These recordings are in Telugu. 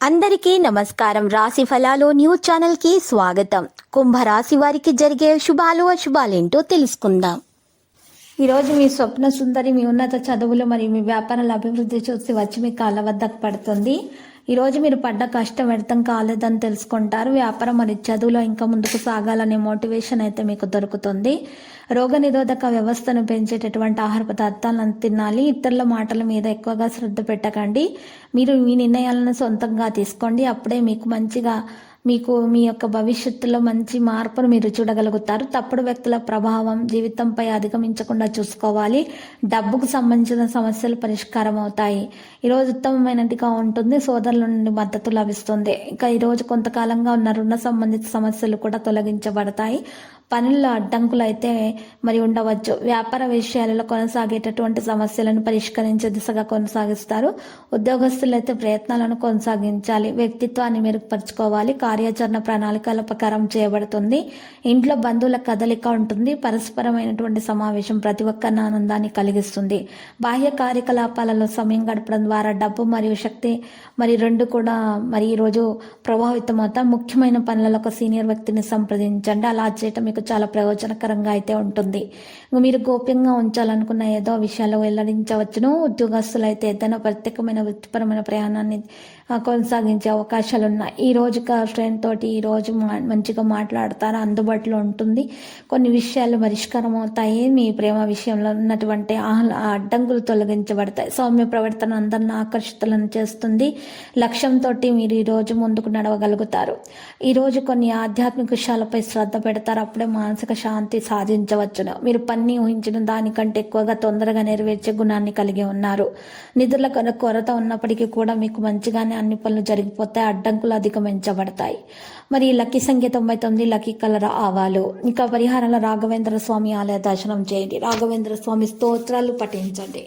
అందరికీ నమస్కారం. రాశి ఫలాలు న్యూస్ ఛానల్ కి స్వాగతం. కుంభరాశి వారికి జరిగే శుభాలు అశుభాలేంటో తెలుసుకుందాం. ఈరోజు మీ స్వప్న సుందరి మీ ఉన్నత చదువులు మరియు మీ వ్యాపారాల అభివృద్ధి చూసి వచ్చి మీ కాళ్ళ వద్దకు పడుతుంది. ఈరోజు మీరు పడ్డ కష్టం వ్యర్థం కాలేదని తెలుసుకుంటారు. వ్యాపారం మరియు చదువులో ఇంకా ముందుకు సాగాలనే మోటివేషన్ అయితే మీకు దొరుకుతుంది. రోగ నిరోధక వ్యవస్థను పెంచేటటువంటి ఆహార పదార్థాలను తినాలి. ఇతరుల మాటల మీద ఎక్కువగా శ్రద్ధ పెట్టకండి. మీరు మీ నిర్ణయాలను సొంతంగా తీసుకోండి. అప్పుడే మీకు మీ యొక్క భవిష్యత్తులో మంచి మార్పును మీరు చూడగలుగుతారు. తప్పుడు వ్యక్తుల ప్రభావం జీవితంపై అధిగమించకుండా చూసుకోవాలి. డబ్బుకు సంబంధించిన సమస్యలు పరిష్కారం అవుతాయి. ఈరోజు ఉత్తమమైనదిగా ఉంటుంది. సోదరుల నుండి మద్దతు లభిస్తుంది. ఇంకా ఈరోజు కొంతకాలంగా ఉన్న రుణ సంబంధిత సమస్యలు కూడా తొలగించబడతాయి. పనుల్లో అడ్డంకులు అయితే మరి ఉండవచ్చు. వ్యాపార విషయాలలో కొనసాగేటటువంటి సమస్యలను పరిష్కరించే దిశగా కొనసాగిస్తారు. ఉద్యోగస్తులు అయితే ప్రయత్నాలను కొనసాగించాలి. వ్యక్తిత్వాన్ని మెరుగుపరుచుకోవాలి. కార్యాచరణ ప్రణాళికల ప్రకారం చేయబడుతుంది. ఇంట్లో బంధువుల కదలిక ఉంటుంది. పరస్పరమైనటువంటి సమావేశం ప్రతి ఒక్కరిని ఆనందాన్ని కలిగిస్తుంది. బాహ్య కార్యకలాపాలలో సమయం గడపడం ద్వారా డబ్బు మరియు శక్తి రెండు కూడా ఈరోజు ప్రభావితం అవుతాం. ముఖ్యమైన పనులలో సీనియర్ వ్యక్తిని సంప్రదించండి. అలా చేయటం మీకు చాలా ప్రయోజనకరంగా అయితే ఉంటుంది. మీరు గోప్యంగా ఉంచాలనుకున్న ఏదో విషయాలు వెల్లడించవచ్చును. ఉద్యోగస్తులు అయితే ఏదైనా ప్రత్యేకమైన వృత్తిపరమైన ప్రయాణాన్ని కొనసాగించే అవకాశాలు ఉన్నాయి. ఈ రోజు ఫ్రెండ్ తోటి ఈ రోజు మంచిగా మాట్లాడతారు. అందుబాటులో ఉంటుంది. కొన్ని విషయాలు పరిష్కారం అవుతాయి. మీ ప్రేమ విషయంలో ఉన్నటువంటి అడ్డంకులు తొలగించబడతాయి. సౌమ్య ప్రవర్తన అందరిని ఆకర్షితులను చేస్తుంది. లక్ష్యంతో మీరు ఈ రోజు ముందుకు నడవగలుగుతారు. ఈ రోజు కొన్ని ఆధ్యాత్మిక విషయాలపై శ్రద్ధ పెడతారు. అప్పుడే మానసిక శాంతి సాధించవచ్చును. మీరు పని ఊహించిన దానికంటే ఎక్కువగా తొందరగా నెరవేర్చే గుణాన్ని కలిగి ఉన్నారు. నిధుల కొరత ఉన్నప్పటికీ కూడా మీకు మంచిగానే అన్ని పనులు జరిగిపోతాయి. అడ్డంకులు అధిగమించబడతాయి. మరి లక్కీ సంఖ్య 99, లక్కీ కలర్ ఆవాలు. ఇంకా పరిహారాల రాఘవేంద్ర స్వామి ఆలయ దర్శనం చేయండి. రాఘవేంద్ర స్వామి స్తోత్రాలు పఠించండి.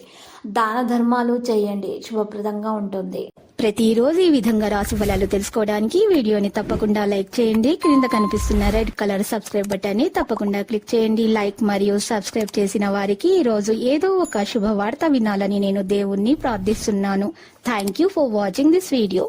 దాన ధర్మాలు చేయండి. శుభప్రదంగా ఉంటుంది. ప్రతిరోజు ఈ విధంగా రాశి ఫలాలు తెలుసుకోవడానికి వీడియోని తప్పకుండా లైక్ చేయండి. క్రింద కనిపిస్తున్న రెడ్ కలర్ సబ్స్క్రైబ్ బటన్ ని తప్పకుండా క్లిక్ చేయండి. లైక్ మరియు సబ్స్క్రైబ్ చేసిన వారికి ఈ రోజు ఏదో ఒక శుభవార్త వినాలని నేను దేవుణ్ణి ప్రార్థిస్తున్నాను. Thank you for watching this video.